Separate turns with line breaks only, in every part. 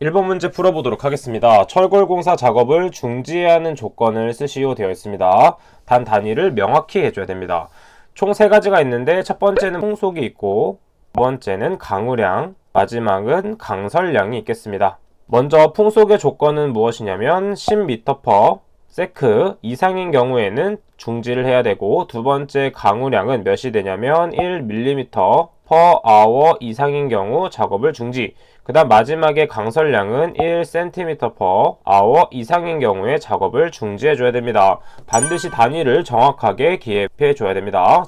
1번 문제 풀어보도록 하겠습니다. 철골공사 작업을 중지해야 하는 조건을 쓰시오 되어 있습니다. 단 단위를 명확히 해줘야 됩니다. 총 3가지가 있는데 첫 번째는 풍속이 있고, 두 번째는 강우량, 마지막은 강설량이 있겠습니다. 먼저 풍속의 조건은 무엇이냐면 10m/s 이상인 경우에는 중지를 해야 되고, 두 번째 강우량은 몇이 되냐면 1mm/h 이상인 경우 작업을 중지. 그 다음 마지막에 강설량은 1cm/h 이상인 경우에 작업을 중지해 줘야 됩니다. 반드시 단위를 정확하게 기입해 줘야 됩니다.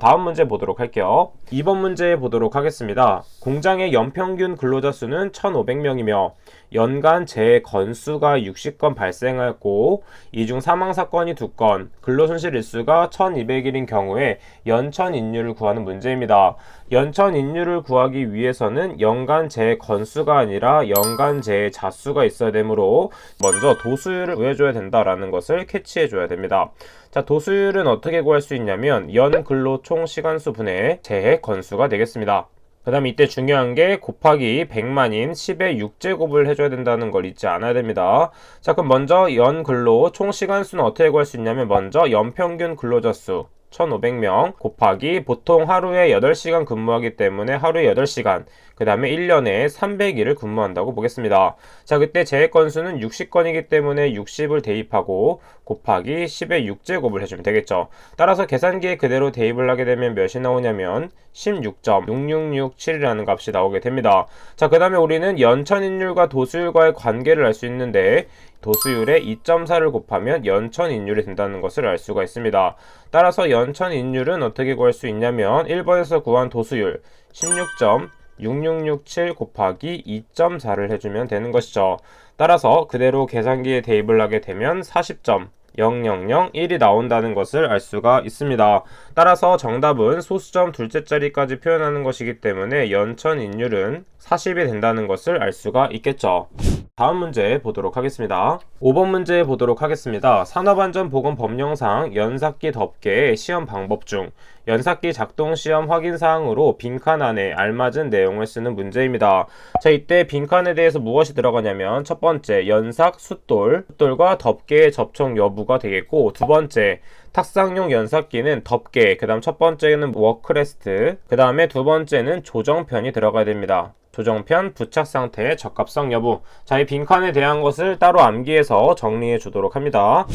다음 문제 보도록 할게요. 2번 문제 보도록 하겠습니다. 공장의 연평균 근로자 수는 1,500명이며 연간 재해 건수가 60건 발생했고 이 중 사망사건이 2건, 근로손실 일수가 1,200일인 경우에 연천인율을 구하는 문제입니다. 연천인율을 구하기 위해서는 연간 재해 건수가 아니라 연간 재해 자수가 있어야 되므로 먼저 도수율을 구해줘야 된다라는 것을 캐치해줘야 됩니다. 자, 도수율은 어떻게 구할 수 있냐면 연근로 총 시간수 분의 재해 건수가 되겠습니다. 그 다음에 이때 중요한 게 곱하기 100만인 10의 6제곱을 해줘야 된다는 걸 잊지 않아야 됩니다. 자, 그럼 먼저 연근로 총 시간수는 어떻게 구할 수 있냐면 먼저 연평균 근로자 수 1,500명 곱하기 보통 하루에 8시간 근무하기 때문에 하루에 8시간, 그 다음에 1년에 300일을 근무한다고 보겠습니다. 자, 그때 재해 건수는 60건이기 때문에 60을 대입하고 곱하기 10의 6제곱을 해주면 되겠죠. 따라서 계산기에 그대로 대입을 하게 되면 몇이 나오냐면 16.6667이라는 값이 나오게 됩니다. 자, 그 다음에 우리는 연천인율과 도수율과의 관계를 알 수 있는데 도수율에 2.4를 곱하면 연천인율이 된다는 것을 알 수가 있습니다. 따라서 연천인율은 어떻게 구할 수 있냐면 1번에서 구한 도수율 16.6667 곱하기 2.4를 해주면 되는 것이죠. 따라서 그대로 계산기에 대입을 하게 되면 40.0001이 나온다는 것을 알 수가 있습니다. 따라서 정답은 소수점 둘째 자리까지 표현하는 것이기 때문에 연천인율은 40이 된다는 것을 알 수가 있겠죠. 다음 문제 보도록 하겠습니다. 5번 문제 보도록 하겠습니다. 산업안전보건법령상 연삭기 덮개의 시험 방법 중 연삭기 작동 시험 확인 사항으로 빈칸 안에 알맞은 내용을 쓰는 문제입니다. 자, 이때 빈칸에 대해서 무엇이 들어가냐면 첫 번째 연삭 숫돌과 덮개의 접촉 여부가 되겠고, 두 번째 탁상용 연삭기는 덮개, 그 다음 첫 번째는 워크레스트, 그 다음에 두 번째는 조정편이 들어가야 됩니다. 조정편, 부착 상태의 적합성 여부. 자, 이 빈칸에 대한 것을 따로 암기해서 정리해 주도록 합니다.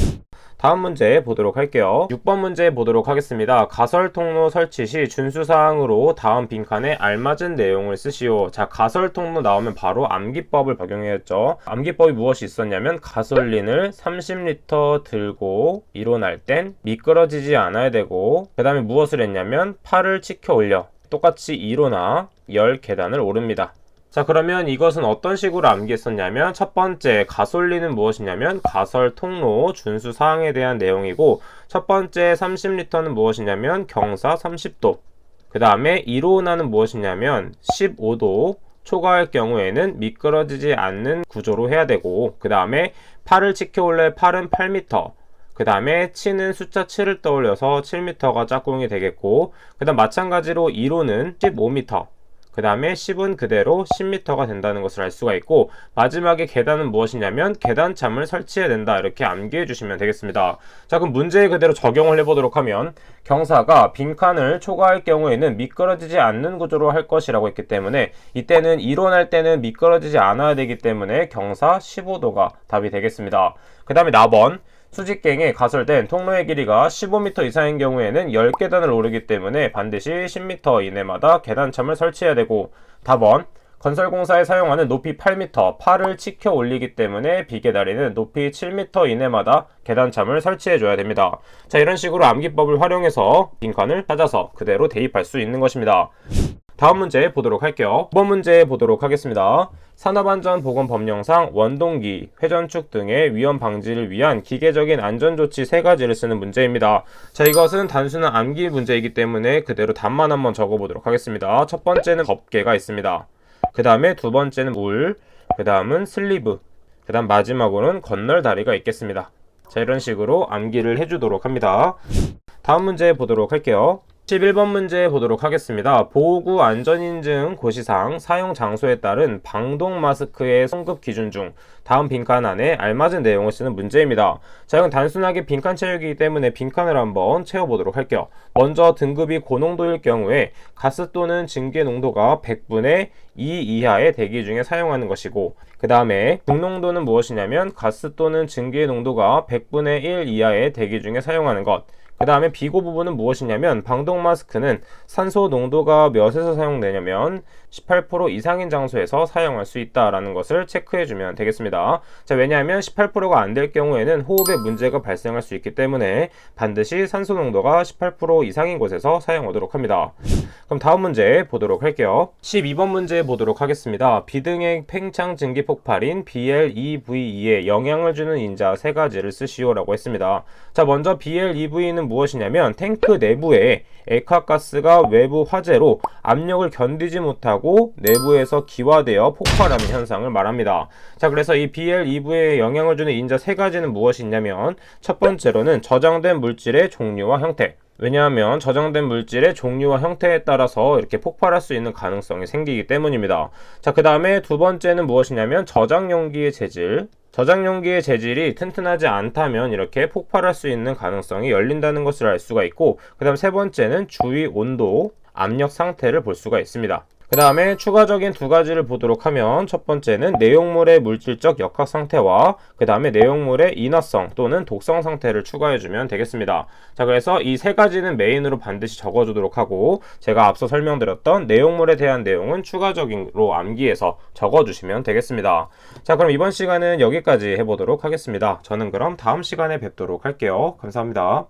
다음 문제 보도록 할게요. 6번 문제 보도록 하겠습니다. 가설 통로 설치 시 준수사항으로 다음 빈칸에 알맞은 내용을 쓰시오. 자, 가설 통로 나오면 바로 암기법을 적용해야죠. 암기법이 무엇이 있었냐면 가솔린을 30리터 들고 일어날 땐 미끄러지지 않아야 되고, 그 다음에 무엇을 했냐면 팔을 치켜 올려 똑같이 2로나 10계단을 오릅니다. 자, 그러면 이것은 어떤 식으로 암기했었냐면 첫 번째 가솔린은 무엇이냐면 가설 통로 준수 사항에 대한 내용이고, 첫 번째 30리터는 무엇이냐면 경사 30도, 그 다음에 2로나는 무엇이냐면 15도 초과할 경우에는 미끄러지지 않는 구조로 해야 되고, 그 다음에 팔을 치켜 올려 팔은 8m, 그 다음에 치는 숫자 7을 떠올려서 7m가 짝꿍이 되겠고, 그 다음 마찬가지로 2로는 15m, 그 다음에 10은 그대로 10m가 된다는 것을 알 수가 있고, 마지막에 계단은 무엇이냐면 계단참을 설치해야 된다, 이렇게 암기해 주시면 되겠습니다. 자, 그럼 문제에 그대로 적용을 해보도록 하면 경사가 빈칸을 초과할 경우에는 미끄러지지 않는 구조로 할 것이라고 했기 때문에 이때는 이론할 때는 미끄러지지 않아야 되기 때문에 경사 15도가 답이 되겠습니다. 그 다음에 나번 수직갱에 가설된 통로의 길이가 15m 이상인 경우에는 10계단을 오르기 때문에 반드시 10m 이내마다 계단참을 설치해야 되고, 답원 건설공사에 사용하는 높이 8m, 팔을 치켜 올리기 때문에 비계다리는 높이 7m 이내마다 계단참을 설치해줘야 됩니다. 자, 이런 식으로 암기법을 활용해서 빈칸을 찾아서 그대로 대입할 수 있는 것입니다. 다음 문제 보도록 할게요. 5번 문제 보도록 하겠습니다. 산업안전보건법령상 원동기, 회전축 등의 위험 방지를 위한 기계적인 안전조치 3가지를 쓰는 문제입니다. 자, 이것은 단순한 암기 문제이기 때문에 그대로 답만 한번 적어보도록 하겠습니다. 첫 번째는 덮개가 있습니다. 그 다음에 두 번째는 울, 그 다음은 슬리브, 그 다음 마지막으로는 건널다리가 있겠습니다. 자, 이런 식으로 암기를 해주도록 합니다. 다음 문제 보도록 할게요. 11번 문제 보도록 하겠습니다. 보호구 안전인증 고시상 사용 장소에 따른 방독 마스크의 성급 기준 중 다음 빈칸 안에 알맞은 내용을 쓰는 문제입니다. 자, 이건 단순하게 빈칸 채우기이기 때문에 빈칸을 한번 채워보도록 할게요. 먼저 등급이 고농도일 경우에 가스 또는 증기의 농도가 100분의 2 이하의 대기 중에 사용하는 것이고, 그 다음에 중농도는 무엇이냐면 가스 또는 증기의 농도가 100분의 1 이하의 대기 중에 사용하는 것. 그 다음에 비고 부분은 무엇이냐면 방독 마스크는 산소 농도가 몇에서 사용되냐면 18% 이상인 장소에서 사용할 수 있다라는 것을 체크해주면 되겠습니다. 자, 왜냐하면 18%가 안 될 경우에는 호흡에 문제가 발생할 수 있기 때문에 반드시 산소 농도가 18% 이상인 곳에서 사용하도록 합니다. 그럼 다음 문제 보도록 할게요. 12번 문제 보도록 하겠습니다. 비등액 팽창 증기 폭발인 BLEVE에 영향을 주는 인자 세 가지를 쓰시오라고 했습니다. 자, 먼저 BLEV는 무엇이냐면 탱크 내부에 액화가스가 외부 화재로 압력을 견디지 못하고 내부에서 기화되어 폭발하는 현상을 말합니다. 자, 그래서 이 BLEV에 영향을 주는 인자 세 가지는 무엇이 있냐면 첫 번째로는 저장된 물질의 종류와 형태. 왜냐하면 저장된 물질의 종류와 형태에 따라서 이렇게 폭발할 수 있는 가능성이 생기기 때문입니다. 자, 그 다음에 두 번째는 무엇이냐면 저장 용기의 재질. 저장 용기의 재질이 튼튼하지 않다면 이렇게 폭발할 수 있는 가능성이 열린다는 것을 알 수가 있고, 그 다음 세 번째는 주위 온도, 압력 상태를 볼 수가 있습니다. 그 다음에 추가적인 두 가지를 보도록 하면 첫 번째는 내용물의 물질적 역학 상태와 그 다음에 내용물의 인화성 또는 독성 상태를 추가해주면 되겠습니다. 자, 그래서 이 세 가지는 메인으로 반드시 적어주도록 하고, 제가 앞서 설명드렸던 내용물에 대한 내용은 추가적으로 암기해서 적어주시면 되겠습니다. 자, 그럼 이번 시간은 여기까지 해보도록 하겠습니다. 저는 그럼 다음 시간에 뵙도록 할게요. 감사합니다.